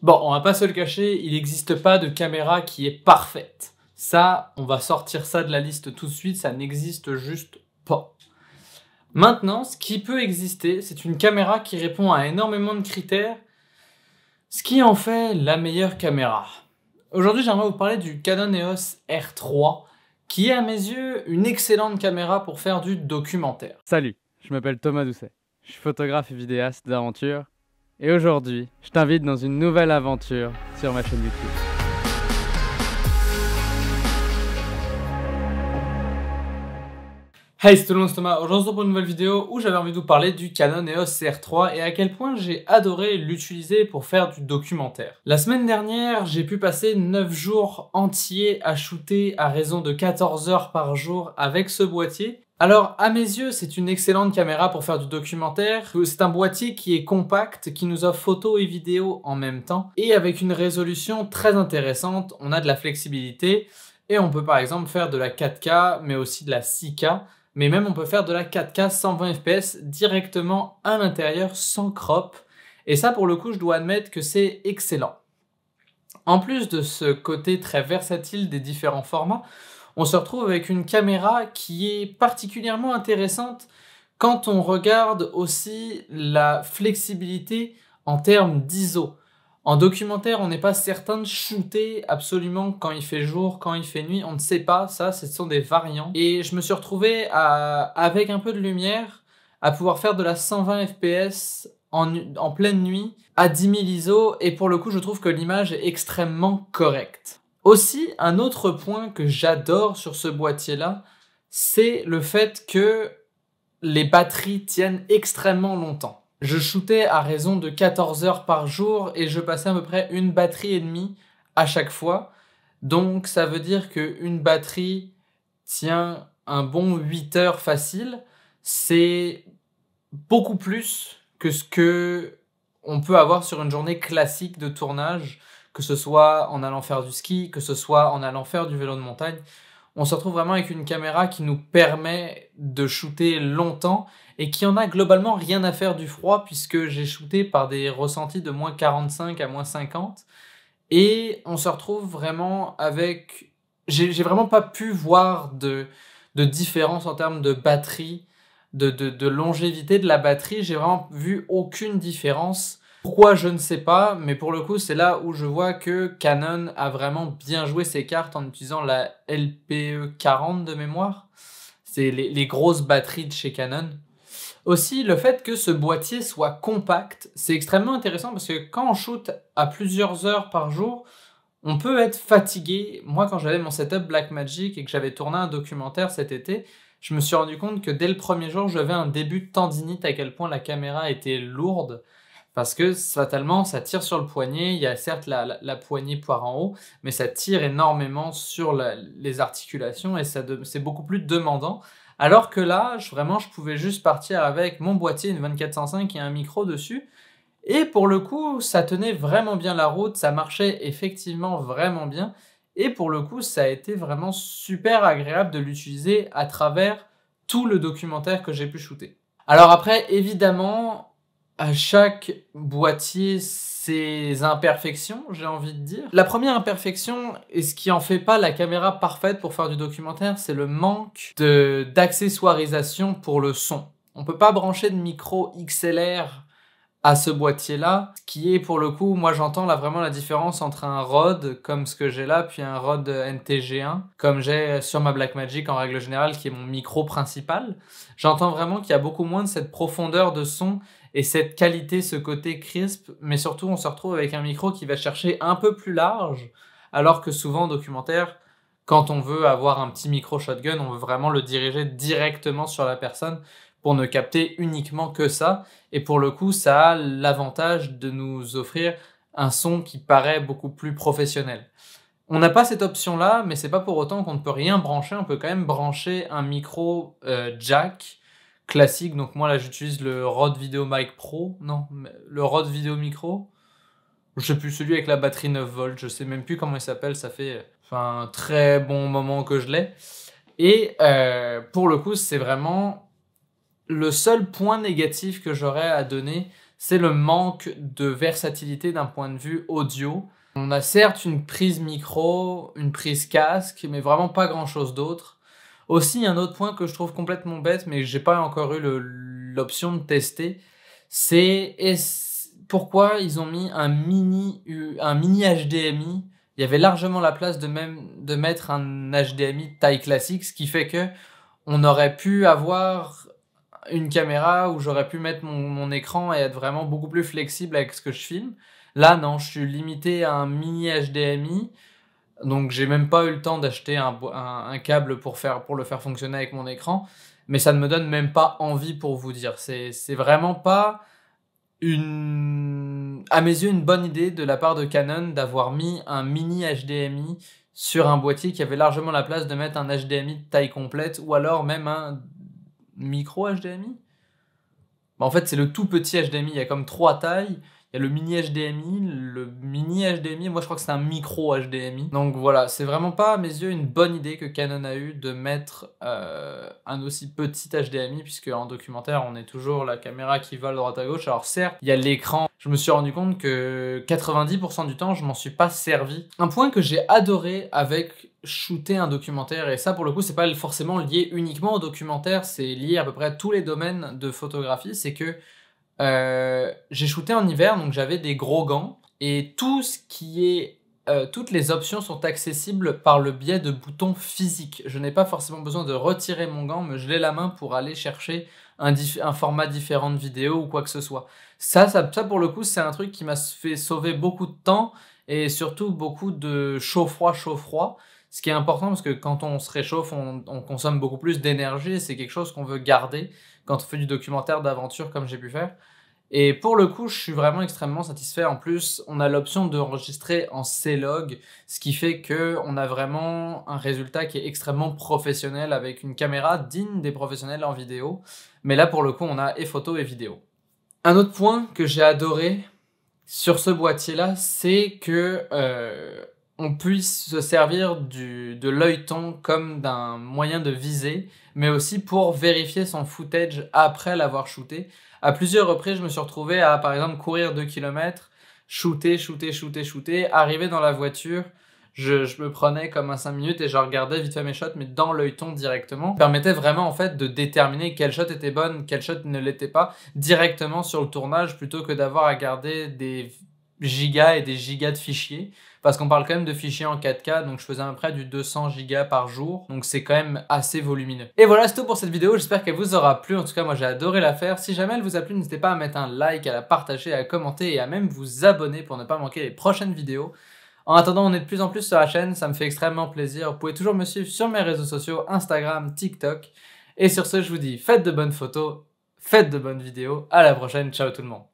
Bon, on va pas se le cacher, il n'existe pas de caméra qui est parfaite. Ça, on va sortir ça de la liste tout de suite, ça n'existe juste pas. Maintenant, ce qui peut exister, c'est une caméra qui répond à énormément de critères, ce qui en fait la meilleure caméra. Aujourd'hui, j'aimerais vous parler du Canon EOS R3, qui est à mes yeux une excellente caméra pour faire du documentaire. Salut, je m'appelle Thomas Doucet, je suis photographe et vidéaste d'aventure, et aujourd'hui, je t'invite dans une nouvelle aventure sur ma chaîne YouTube. Hey, c'est tout le monde, c'est Thomas. Aujourd'hui, on se retrouve pour une nouvelle vidéo où j'avais envie de vous parler du Canon EOS R3 et à quel point j'ai adoré l'utiliser pour faire du documentaire. La semaine dernière, j'ai pu passer 9 jours entiers à shooter à raison de 14 heures par jour avec ce boîtier. Alors, à mes yeux, c'est une excellente caméra pour faire du documentaire. C'est un boîtier qui est compact, qui nous offre photo et vidéo en même temps. Et avec une résolution très intéressante, on a de la flexibilité. Et on peut par exemple faire de la 4K, mais aussi de la 6K. Mais même on peut faire de la 4K 120 fps directement à l'intérieur sans crop. Et ça, pour le coup, je dois admettre que c'est excellent. En plus de ce côté très versatile des différents formats, on se retrouve avec une caméra qui est particulièrement intéressante quand on regarde aussi la flexibilité en termes d'ISO. En documentaire, on n'est pas certain de shooter absolument quand il fait jour, quand il fait nuit, on ne sait pas, ça, ce sont des variants. Et je me suis retrouvé avec un peu de lumière à pouvoir faire de la 120 fps en pleine nuit à 10 000 ISO et pour le coup, je trouve que l'image est extrêmement correcte. Aussi, un autre point que j'adore sur ce boîtier-là, c'est le fait que les batteries tiennent extrêmement longtemps. Je shootais à raison de 14 heures par jour et je passais à peu près une batterie et demie à chaque fois. Donc ça veut dire qu'une batterie tient un bon 8 heures facile. C'est beaucoup plus que ce que on peut avoir sur une journée classique de tournage, que ce soit en allant faire du ski, que ce soit en allant faire du vélo de montagne. On se retrouve vraiment avec une caméra qui nous permet de shooter longtemps et qui en a globalement rien à faire du froid puisque j'ai shooté par des ressentis de moins 45 à moins 50 et on se retrouve vraiment avec... J'ai vraiment pas pu voir de différence en termes de batterie, de longévité de la batterie. J'ai vraiment vu aucune différence. Pourquoi, je ne sais pas, mais pour le coup, c'est là où je vois que Canon a vraiment bien joué ses cartes en utilisant la LPE40 de mémoire. C'est les grosses batteries de chez Canon. Aussi, le fait que ce boîtier soit compact, c'est extrêmement intéressant parce que quand on shoot à plusieurs heures par jour, on peut être fatigué. Moi, quand j'avais mon setup Blackmagic et que j'avais tourné un documentaire cet été, je me suis rendu compte que dès le premier jour, j'avais un début de tendinite à quel point la caméra était lourde. Parce que fatalement, ça tire sur le poignet. Il y a certes la poignée poire en haut, mais ça tire énormément sur les articulations et c'est beaucoup plus demandant. Alors que là, vraiment, je pouvais juste partir avec mon boîtier, une 2405 et un micro dessus. Et pour le coup, ça tenait vraiment bien la route, ça marchait effectivement vraiment bien. Et pour le coup, ça a été vraiment super agréable de l'utiliser à travers tout le documentaire que j'ai pu shooter. Alors après, évidemment, à chaque boîtier, ses imperfections, j'ai envie de dire. La première imperfection, et ce qui en fait pas la caméra parfaite pour faire du documentaire, c'est le manque d'accessoirisation pour le son. On peut pas brancher de micro XLR à ce boîtier-là, qui est pour le coup, moi j'entends là vraiment la différence entre un Rode comme ce que j'ai là, puis un Rode NTG1, comme j'ai sur ma Blackmagic en règle générale, qui est mon micro principal. J'entends vraiment qu'il y a beaucoup moins de cette profondeur de son et cette qualité, ce côté crisp, mais surtout on se retrouve avec un micro qui va chercher un peu plus large, alors que souvent en documentaire, quand on veut avoir un petit micro shotgun, on veut vraiment le diriger directement sur la personne pour ne capter uniquement que ça. Et pour le coup, ça a l'avantage de nous offrir un son qui paraît beaucoup plus professionnel. On n'a pas cette option-là, mais c'est pas pour autant qu'on ne peut rien brancher. On peut quand même brancher un micro jack classique. Donc moi, là, j'utilise le Rode VideoMic Pro. Non, le Rode Video Micro. Je sais plus, celui avec la batterie 9 volts. Je sais même plus comment il s'appelle. Ça fait un très bon moment que je l'ai. Et pour le coup, c'est vraiment... Le seul point négatif que j'aurais à donner, c'est le manque de versatilité d'un point de vue audio. On a certes une prise micro, une prise casque, mais vraiment pas grand chose d'autre. Aussi, un autre point que je trouve complètement bête, mais que j'ai pas encore eu l'option de tester, c'est pourquoi ils ont mis un mini HDMI. Il y avait largement la place de mettre un HDMI taille classique, ce qui fait que on aurait pu avoir une caméra où j'aurais pu mettre mon écran et être vraiment beaucoup plus flexible avec ce que je filme. Là, non, je suis limité à un mini HDMI. Donc j'ai même pas eu le temps d'acheter un câble pour le faire fonctionner avec mon écran, mais ça ne me donne même pas envie pour vous dire. C'est vraiment pas à mes yeux une bonne idée de la part de Canon d'avoir mis un mini HDMI sur un boîtier qui avait largement la place de mettre un HDMI de taille complète ou alors même un micro HDMI. En fait c'est le tout petit HDMI, il y a comme 3 tailles. Il y a le mini HDMI, moi je crois que c'est un micro HDMI. Donc voilà, c'est vraiment pas à mes yeux une bonne idée que Canon a eu de mettre un aussi petit HDMI, puisque en documentaire on est toujours la caméra qui va de droite à gauche. Alors certes, il y a l'écran, je me suis rendu compte que 90% du temps je m'en suis pas servi. Un point que j'ai adoré avec shooter un documentaire, et ça pour le coup c'est pas forcément lié uniquement au documentaire, c'est lié à peu près à tous les domaines de photographie, c'est que j'ai shooté en hiver, donc j'avais des gros gants, et toutes les options sont accessibles par le biais de boutons physiques. Je n'ai pas forcément besoin de retirer mon gant, me geler la main pour aller chercher un format différent de vidéo ou quoi que ce soit. Ça pour le coup, c'est un truc qui m'a fait sauver beaucoup de temps et surtout beaucoup de chaud-froid. Ce qui est important parce que quand on se réchauffe, on consomme beaucoup plus d'énergie et c'est quelque chose qu'on veut garder quand on fait du documentaire d'aventure comme j'ai pu faire. Et pour le coup, je suis vraiment extrêmement satisfait. En plus, on a l'option d'enregistrer en C-Log, ce qui fait qu'on a vraiment un résultat qui est extrêmement professionnel avec une caméra digne des professionnels en vidéo. Mais là, pour le coup, on a et photo et vidéo. Un autre point que j'ai adoré sur ce boîtier-là, c'est que on puisse se servir de l'œilleton comme d'un moyen de viser, mais aussi pour vérifier son footage après l'avoir shooté. À plusieurs reprises, je me suis retrouvé à, par exemple, courir 2 km, shooter, arriver dans la voiture, je me prenais comme un 5 minutes et je regardais vite fait mes shots, mais dans l'œilleton directement. Ça permettait vraiment, en fait, de déterminer quel shot était bonne, quel shot ne l'était pas, directement sur le tournage, plutôt que d'avoir à garder des gigas et des gigas de fichiers. Parce qu'on parle quand même de fichiers en 4K, donc je faisais à peu près du 200 gigas par jour, donc c'est quand même assez volumineux. Et voilà, c'est tout pour cette vidéo, j'espère qu'elle vous aura plu, en tout cas moi j'ai adoré la faire. Si jamais elle vous a plu, n'hésitez pas à mettre un like, à la partager, à commenter et à même vous abonner pour ne pas manquer les prochaines vidéos. En attendant, on est de plus en plus sur la chaîne, ça me fait extrêmement plaisir. Vous pouvez toujours me suivre sur mes réseaux sociaux, Instagram, TikTok. Et sur ce, je vous dis, faites de bonnes photos, faites de bonnes vidéos, à la prochaine, ciao tout le monde.